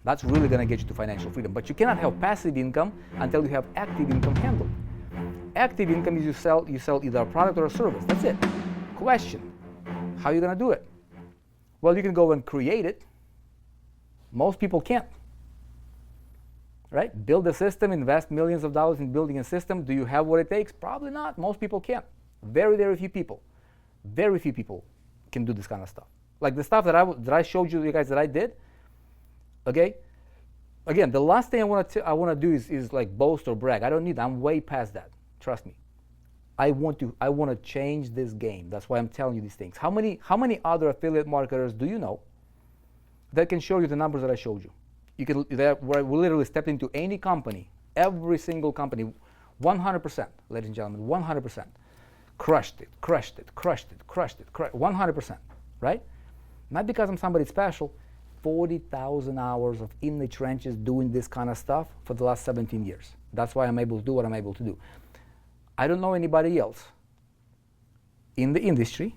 That's really going to get you to financial freedom. But you cannot have passive income until you have active income handled. Active income is you sell either a product or a service. That's it. Question, how are you going to do it? Well, you can go and create it. Most people can't. Right? Build a system, invest millions of dollars in building a system. Do you have what it takes? Probably not. Most people can't. Very, very few people. Very few people can do this kind of stuff. Like the stuff that I showed you guys that I did. Okay. Again, the last thing I want to do is like boast or brag. I don't need. I'm way past that. Trust me. I want to change this game. That's why I'm telling you these things. How many other affiliate marketers do you know that can show you the numbers that I showed you? You can. Where we literally stepped into any company, every single company, 100%, ladies and gentlemen, 100%, crushed it, 100%, right? Not because I'm somebody special. 40,000 hours of in the trenches doing this kind of stuff for the last 17 years. That's why I'm able to do what I'm able to do. I don't know anybody else in the industry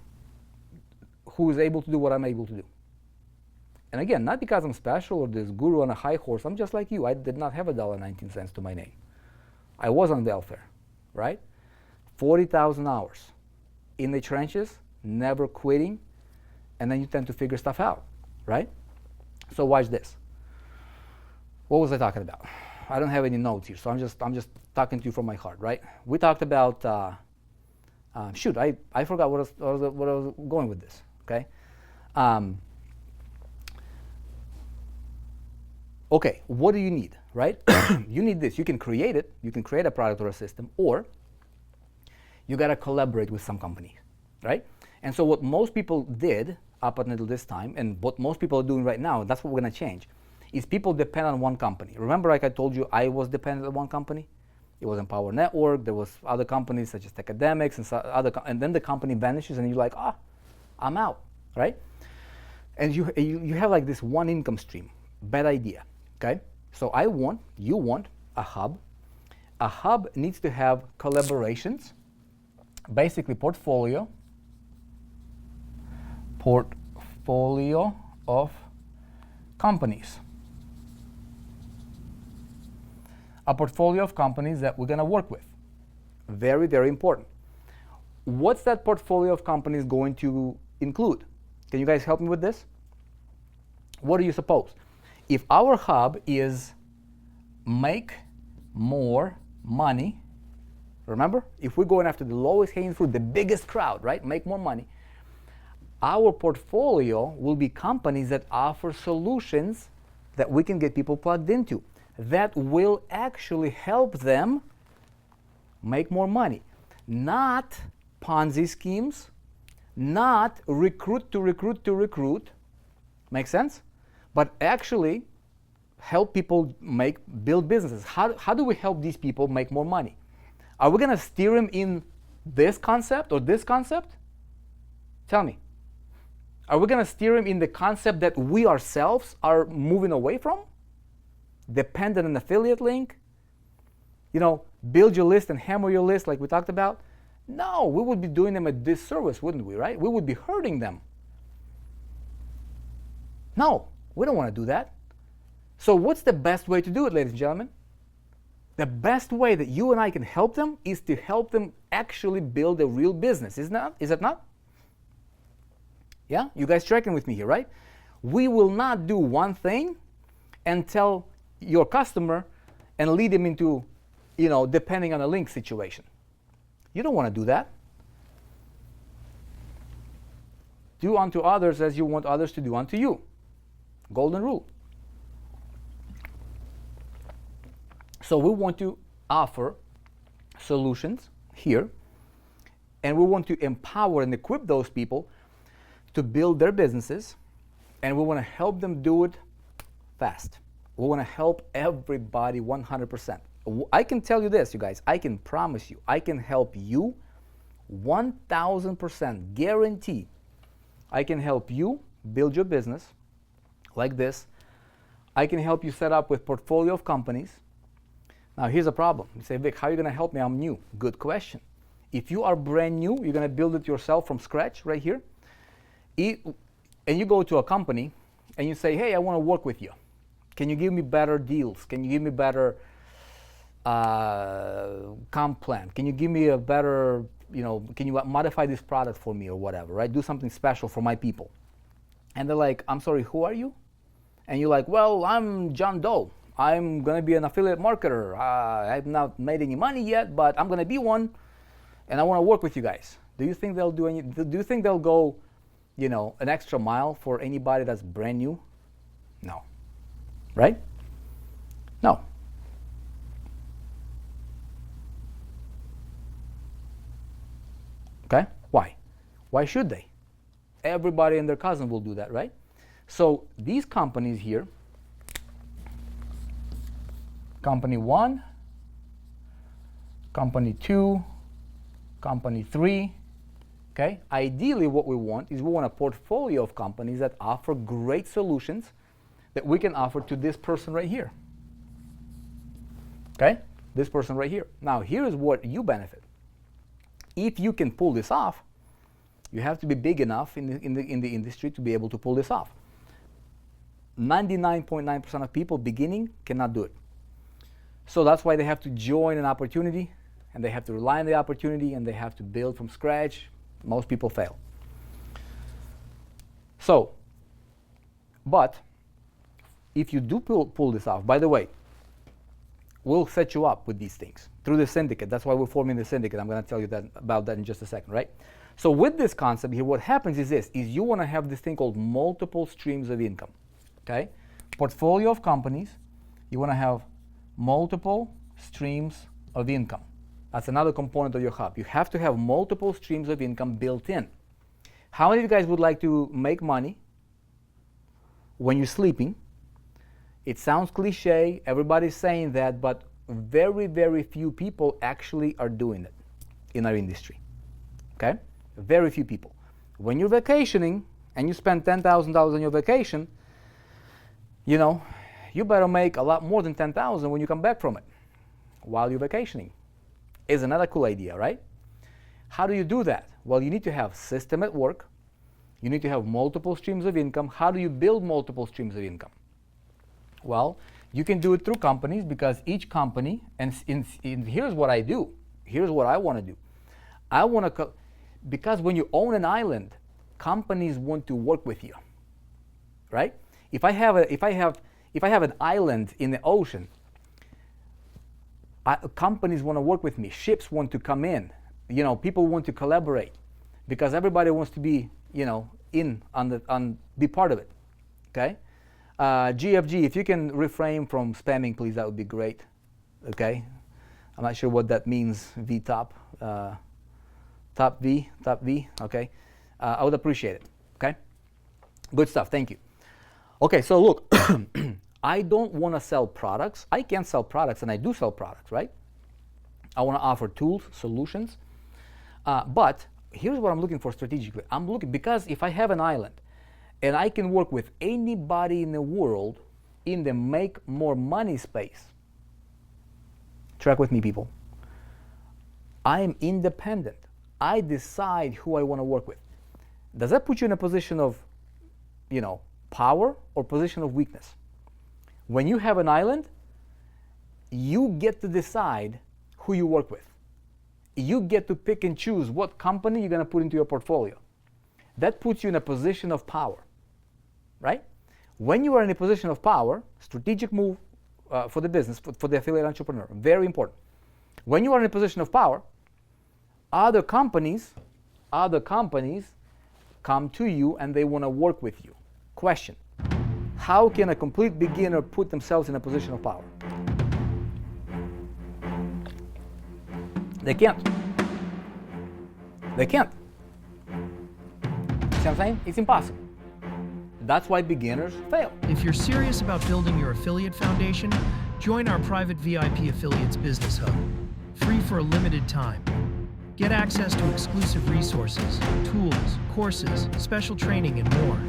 who is able to do what I'm able to do. And again, not because I'm special or this guru on a high horse. I'm just like you. I did not have $1.19 to my name. I was on welfare, right? 40,000 hours in the trenches, never quitting, and then you tend to figure stuff out, right? So watch this. What was I talking about? I don't have any notes here, so I'm just talking to you from my heart, right? We talked about shoot, I forgot what I was going with this. Okay. Okay, what do you need, right? You need this. You can create it. You can create a product or a system, or you gotta collaborate with some company, right? And so what most people did up until this time, and what most people are doing right now, that's what we're going to change, is people depend on one company. Remember, like I told you, I was dependent on one company. It was Empower Network. There was other companies such as Academics and and then the company vanishes, and you're like, I'm out, right? And you have like this one income stream. Bad idea, okay? So you want a hub. A hub needs to have collaborations, basically portfolio of companies. A portfolio of companies that we're going to work with. Very, very important. What's that portfolio of companies going to include? Can you guys help me with this? What do you suppose? If our hub is make more money, remember, if we're going after the lowest hanging fruit, the biggest crowd, right? Make more money. Our portfolio will be companies that offer solutions that we can get people plugged into that will actually help them make more money. Not Ponzi schemes, not recruit to recruit, make sense? But actually help people build businesses. How do we help these people make more money? Are we gonna steer them in this concept or this concept? Tell me. Are we going to steer him in the concept that we ourselves are moving away from? Dependent on affiliate link? Build your list and hammer your list like we talked about? No, we would be doing them a disservice, wouldn't we, right? We would be hurting them. No, we don't want to do that. So what's the best way to do it, ladies and gentlemen? The best way that you and I can help them is to help them actually build a real business, is it not? Yeah, you guys tracking with me here, right? We will not do one thing and tell your customer and lead him into, depending on a link situation. You don't want to do that. Do unto others as you want others to do unto you. Golden rule. So we want to offer solutions here, and we want to empower and equip those people to build their businesses, and we want to help them do it fast. We want to help everybody 100%. I can tell you this, you guys, I can promise you, I can help you 1,000% guarantee. I can help you build your business like this. I can help you set up with portfolio of companies. Now here's a problem. You say, Vic, how are you going to help me? I'm new. Good question. If you are brand new, you're going to build it yourself from scratch right here. And you go to a company and you say, hey, I want to work with you. Can you give me better deals? Can you give me better comp plan? Can you give me a better, can you modify this product for me or whatever, right? Do something special for my people. And they're like, I'm sorry, who are you? And you're like, well, I'm John Doe. I'm going to be an affiliate marketer. I've not made any money yet, but I'm going to be one, and I want to work with you guys. Do you think they'll do you think they'll go, an extra mile for anybody that's brand new? No. Right? No. Okay? Why? Why should they? Everybody and their cousin will do that, right? So these companies here, company 1, company 2, company 3, okay? Ideally what we want is we want a portfolio of companies that offer great solutions that we can offer to this person right here. Okay? This person right here. Now here is what you benefit. If you can pull this off, you have to be big enough in the industry to be able to pull this off. 99.9% of people beginning cannot do it. So that's why they have to join an opportunity, and they have to rely on the opportunity, and they have to build from scratch. Most people fail. So, but if you do pull this off, by the way, we'll set you up with these things through the syndicate. That's why we're forming the syndicate. I'm going to tell you about that in just a second, right? So with this concept here, what happens is this, is you want to have this thing called multiple streams of income, okay? Portfolio of companies, you want to have multiple streams of income. That's another component of your hub. You have to have multiple streams of income built in. How many of you guys would like to make money when you're sleeping? It sounds cliche, everybody's saying that, but very, very few people actually are doing it in our industry, okay? Very few people. When you're vacationing and you spend $10,000 on your vacation, you better make a lot more than $10,000 when you come back from it while you're vacationing. Isn't that a cool idea, right? How do you do that? Well, you need to have system at work. You need to have multiple streams of income. How do you build multiple streams of income? Well, you can do it through companies, because each company, and here's what I do. Here's what I want to do. Because when you own an island, companies want to work with you, right? If I have an island in the ocean, companies want to work with me. Ships want to come in. People want to collaborate, because everybody wants to be, be part of it. Okay. GFG, if you can refrain from spamming, please, that would be great. Okay. I'm not sure what that means. VTop. Top V. Okay. I would appreciate it. Okay. Good stuff. Thank you. Okay. So look. I don't want to sell products. I can sell products, and I do sell products, right? I want to offer tools, solutions. But here's what I'm looking for strategically. I'm looking, because if I have an island and I can work with anybody in the world in the make more money space, track with me, people. I am independent. I decide who I want to work with. Does that put you in a position of, power or position of weakness? When you have an island, you get to decide who you work with. You get to pick and choose what company you're going to put into your portfolio. That puts you in a position of power, right? When you are in a position of power, strategic move for the business, for the affiliate entrepreneur, very important. When you are in a position of power, other companies come to you and they want to work with you. Question: how can a complete beginner put themselves in a position of power? They can't. They can't. See what I'm saying? It's impossible. That's why beginners fail. If you're serious about building your affiliate foundation, join our private VIP Affiliates Business Hub. Free for a limited time. Get access to exclusive resources, tools, courses, special training, and more.